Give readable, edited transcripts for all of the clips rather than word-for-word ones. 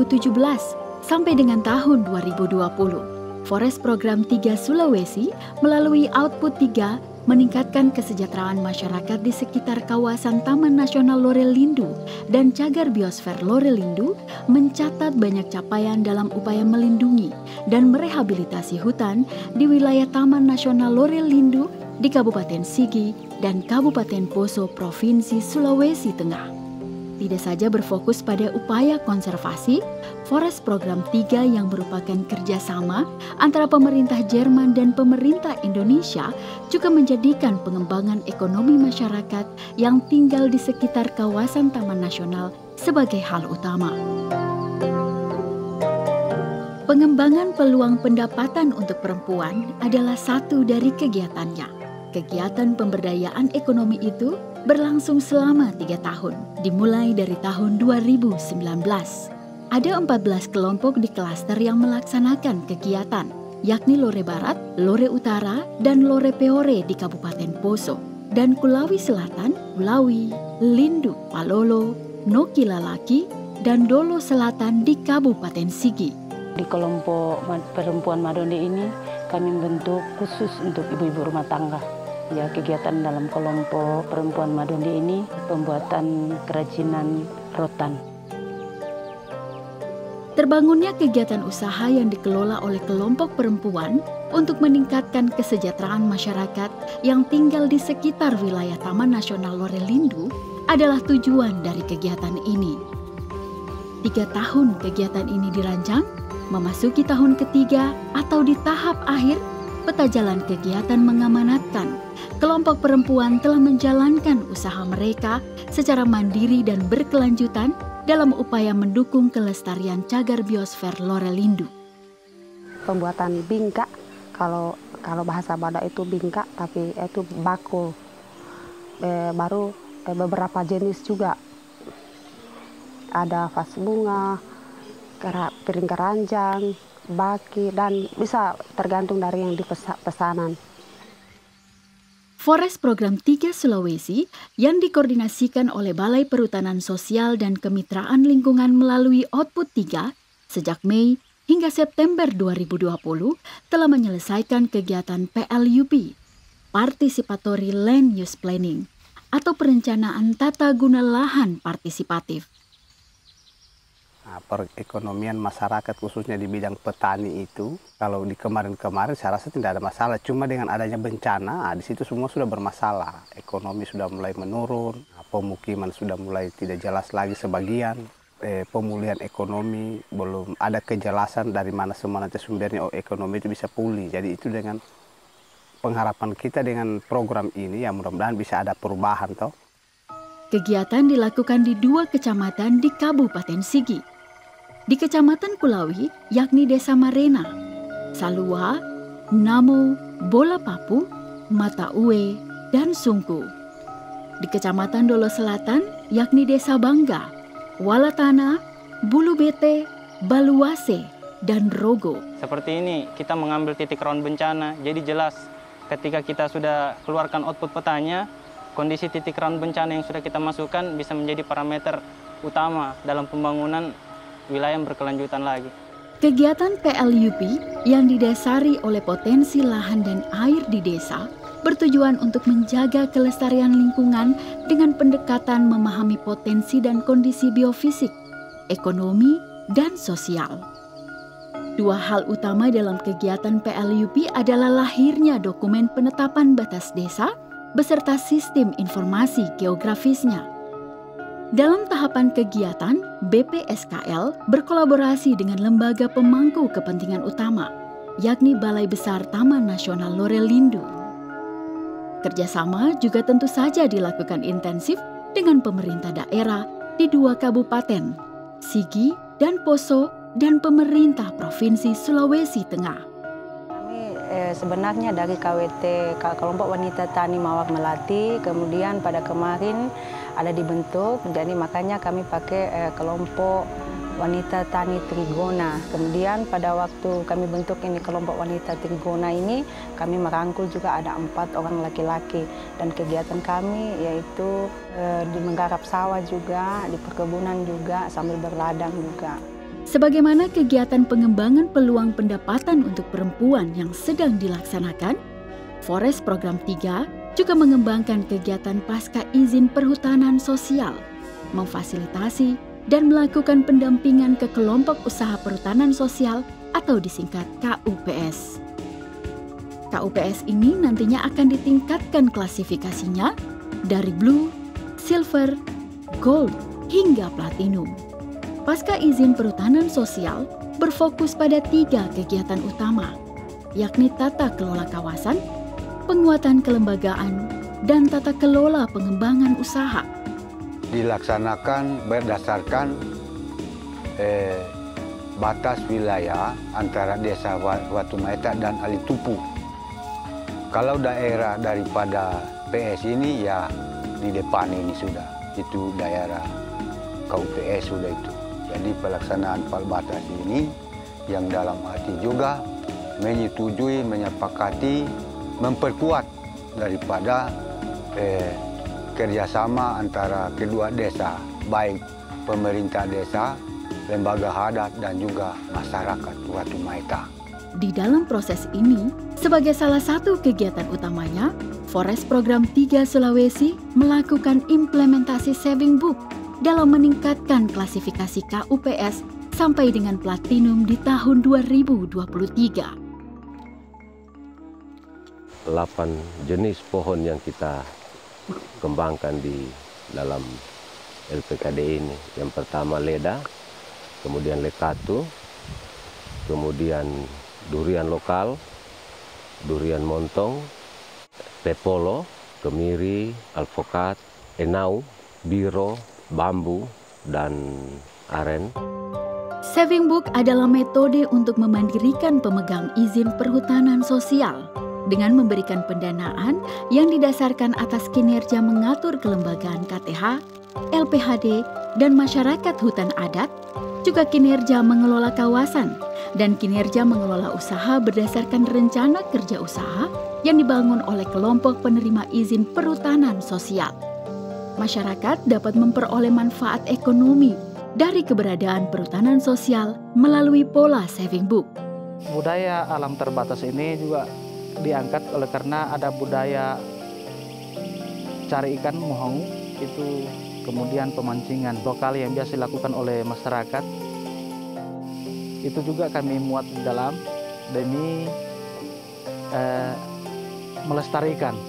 2017 sampai dengan tahun 2020. Forest Program 3 Sulawesi melalui Output 3 meningkatkan kesejahteraan masyarakat di sekitar kawasan Taman Nasional Lorelindu dan Cagar Biosfer Lorelindu mencatat banyak capaian dalam upaya melindungi dan merehabilitasi hutan di wilayah Taman Nasional Lorelindu di Kabupaten Sigi dan Kabupaten Poso, Provinsi Sulawesi Tengah. Tidak saja berfokus pada upaya konservasi, Forest Program 3 yang merupakan kerjasama antara pemerintah Jerman dan pemerintah Indonesia juga menjadikan pengembangan ekonomi masyarakat yang tinggal di sekitar kawasan Taman Nasional sebagai hal utama. Pengembangan peluang pendapatan untuk perempuan adalah satu dari kegiatannya. Kegiatan pemberdayaan ekonomi itu berlangsung selama 3 tahun, dimulai dari tahun 2019. Ada 14 kelompok di klaster yang melaksanakan kegiatan, yakni Lore Barat, Lore Utara, dan Lore Peore di Kabupaten Poso, dan Kulawi Selatan, Kulawi, Lindu, Palolo, Noki Lalaki, dan Dolo Selatan di Kabupaten Sigi. Di kelompok perempuan Madonde ini kami membentuk khusus untuk ibu-ibu rumah tangga. Ya, kegiatan dalam kelompok perempuan Madonde ini pembuatan kerajinan rotan. Terbangunnya kegiatan usaha yang dikelola oleh kelompok perempuan untuk meningkatkan kesejahteraan masyarakat yang tinggal di sekitar wilayah Taman Nasional Lorelindu adalah tujuan dari kegiatan ini. 3 tahun kegiatan ini dirancang, memasuki tahun ketiga atau di tahap akhir, peta jalan kegiatan mengamanatkan kelompok perempuan telah menjalankan usaha mereka secara mandiri dan berkelanjutan dalam upaya mendukung kelestarian cagar biosfer Lorelindu. Pembuatan bingka, kalau bahasa Badak itu bingka, tapi itu bakul. Baru beberapa jenis juga. Ada vas bunga, piring keranjang, baki, dan bisa tergantung dari yang dipesanan. Forest Program 3 Sulawesi yang dikoordinasikan oleh Balai Perhutanan Sosial dan Kemitraan Lingkungan melalui Output 3 sejak Mei hingga September 2020 telah menyelesaikan kegiatan PLUP, Participatory Land Use Planning, atau perencanaan tata guna lahan partisipatif. Perekonomian masyarakat khususnya di bidang petani itu kalau di kemarin-kemarin saya rasa tidak ada masalah, cuma dengan adanya bencana di situ semua sudah bermasalah. Ekonomi sudah mulai menurun, pemukiman sudah mulai tidak jelas lagi sebagian, pemulihan ekonomi belum ada kejelasan dari mana semua nanti sumbernya ekonomi itu bisa pulih. Jadi itu dengan pengharapan kita dengan program ini ya mudah-mudahan bisa ada perubahan toh. Kegiatan dilakukan di 2 kecamatan di Kabupaten Sigi. Di Kecamatan Kulawi, yakni Desa Marena, Salua, Namo, Bola Papu, Mata Uwe, dan Sungku. Di Kecamatan Dolo Selatan, yakni Desa Bangga, Walatana, Bulu Bete, Baluase, dan Rogo. Seperti ini, kita mengambil titik rawan bencana, jadi jelas ketika kita sudah keluarkan output petanya, kondisi titik rawan bencana yang sudah kita masukkan bisa menjadi parameter utama dalam pembangunan wilayah yang berkelanjutan lagi. Kegiatan PLUP yang didasari oleh potensi lahan dan air di desa bertujuan untuk menjaga kelestarian lingkungan dengan pendekatan memahami potensi dan kondisi biofisik, ekonomi, dan sosial. 2 hal utama dalam kegiatan PLUP adalah lahirnya dokumen penetapan batas desa beserta sistem informasi geografisnya. Dalam tahapan kegiatan, BPSKL berkolaborasi dengan lembaga pemangku kepentingan utama, yakni Balai Besar Taman Nasional Lorelindu. Kerjasama juga tentu saja dilakukan intensif dengan pemerintah daerah di 2 kabupaten, Sigi dan Poso, dan pemerintah Provinsi Sulawesi Tengah. Sebenarnya dari KWT, Kelompok Wanita Tani Mawar Melati, kemudian pada kemarin ada dibentuk, jadi makanya kami pakai kelompok Wanita Tani Trigona. Kemudian pada waktu kami bentuk ini kelompok Wanita Trigona ini, kami merangkul juga ada 4 orang laki-laki. Dan kegiatan kami yaitu di menggarap sawah juga, di perkebunan juga, sambil berladang juga. Sebagaimana kegiatan pengembangan peluang pendapatan untuk perempuan yang sedang dilaksanakan, Forest Program 3 juga mengembangkan kegiatan pasca izin perhutanan sosial, memfasilitasi dan melakukan pendampingan ke kelompok usaha perhutanan sosial atau disingkat KUPS. KUPS ini nantinya akan ditingkatkan klasifikasinya dari Blue, Silver, Gold, hingga Platinum. Pasca izin perhutanan sosial berfokus pada 3 kegiatan utama, yakni tata kelola kawasan, penguatan kelembagaan, dan tata kelola pengembangan usaha. Dilaksanakan berdasarkan batas wilayah antara Desa Watu Maeta dan Alitupu. Kalau daerah daripada PS ini ya di depan ini sudah, itu daerah KUPS sudah itu. Jadi pelaksanaan batas ini yang dalam arti juga menyetujui, menyepakati, memperkuat daripada kerjasama antara kedua desa, baik pemerintah desa, lembaga adat, dan juga masyarakat Watu Maeta. Di dalam proses ini, sebagai salah satu kegiatan utamanya, Forest Program 3 Sulawesi melakukan implementasi Saving Book dalam meningkatkan klasifikasi KUPS sampai dengan Platinum di tahun 2023. 8 jenis pohon yang kita kembangkan di dalam LPKD ini. Yang pertama leda, kemudian lekatu, kemudian durian lokal, durian montong, pepolo, kemiri, alpukat, enau, biro, bambu, dan aren. Saving Book adalah metode untuk memandirikan pemegang izin perhutanan sosial dengan memberikan pendanaan yang didasarkan atas kinerja mengatur kelembagaan KTH, LPHD, dan masyarakat hutan adat, juga kinerja mengelola kawasan, dan kinerja mengelola usaha berdasarkan rencana kerja usaha yang dibangun oleh kelompok penerima izin perhutanan sosial. Masyarakat dapat memperoleh manfaat ekonomi dari keberadaan perhutanan sosial melalui pola Saving Book. Budaya alam terbatas ini juga diangkat oleh karena ada budaya cari ikan mohong, itu kemudian pemancingan lokal yang biasa dilakukan oleh masyarakat. Itu juga kami muat di dalam demi melestarikan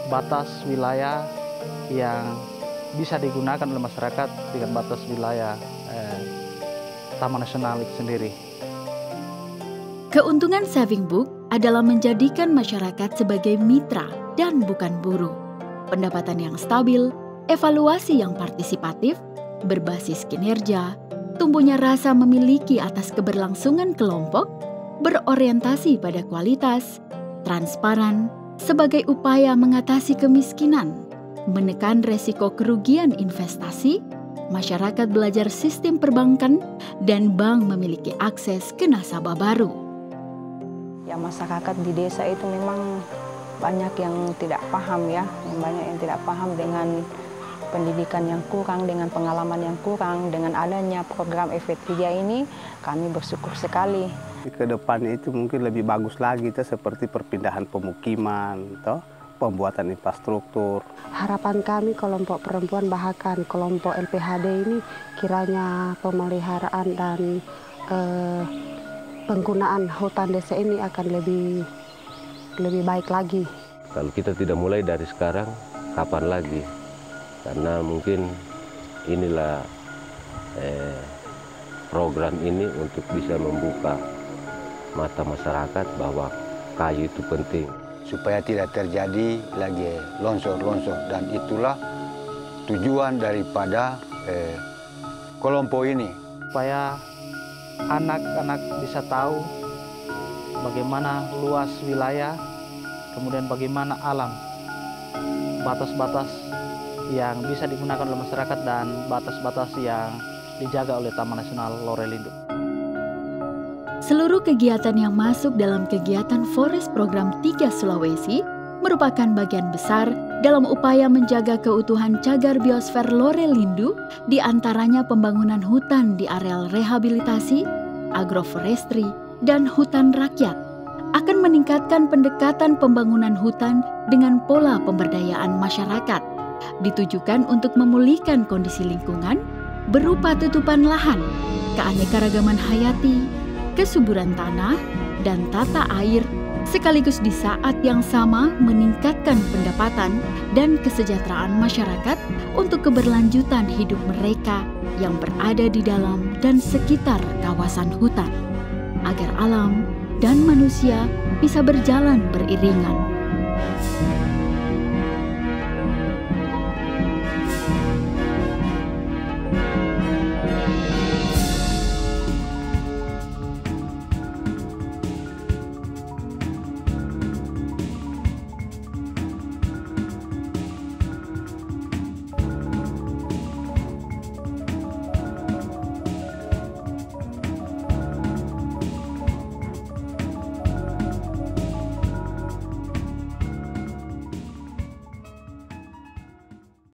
batas wilayah yang bisa digunakan oleh masyarakat dengan batas wilayah Taman Nasional itu sendiri. Keuntungan Saving Book adalah menjadikan masyarakat sebagai mitra dan bukan buruh. Pendapatan yang stabil, evaluasi yang partisipatif, berbasis kinerja, tumbuhnya rasa memiliki atas keberlangsungan kelompok, berorientasi pada kualitas, transparan, sebagai upaya mengatasi kemiskinan, menekan resiko kerugian investasi, masyarakat belajar sistem perbankan, dan bank memiliki akses ke nasabah baru. Ya, masyarakat di desa itu memang banyak yang tidak paham ya, banyak yang tidak paham dengan pendidikan yang kurang, dengan pengalaman yang kurang. Dengan adanya program FP3 ini, kami bersyukur sekali. Ke depan itu mungkin lebih bagus lagi, seperti perpindahan pemukiman, pembuatan infrastruktur. Harapan kami kelompok perempuan, bahkan kelompok LPHD ini, kiranya pemeliharaan dan penggunaan hutan desa ini akan lebih baik lagi. Kalau kita tidak mulai dari sekarang, kapan lagi? Karena mungkin inilah program ini untuk bisa membuka mata masyarakat bahwa kayu itu penting. Supaya tidak terjadi lagi longsor-longsor, dan itulah tujuan daripada kelompok ini. Supaya anak-anak bisa tahu bagaimana luas wilayah, kemudian bagaimana alam, batas-batas yang bisa digunakan oleh masyarakat dan batas-batas yang dijaga oleh Taman Nasional Lorelindo. Seluruh kegiatan yang masuk dalam kegiatan Forest Program 3 Sulawesi merupakan bagian besar dalam upaya menjaga keutuhan cagar biosfer Lorelindu, di antaranya pembangunan hutan di areal rehabilitasi, agroforestry, dan hutan rakyat, akan meningkatkan pendekatan pembangunan hutan dengan pola pemberdayaan masyarakat, ditujukan untuk memulihkan kondisi lingkungan berupa tutupan lahan, keanekaragaman hayati, kesuburan tanah, dan tata air, sekaligus di saat yang sama meningkatkan pendapatan dan kesejahteraan masyarakat untuk keberlanjutan hidup mereka yang berada di dalam dan sekitar kawasan hutan, agar alam dan manusia bisa berjalan beriringan.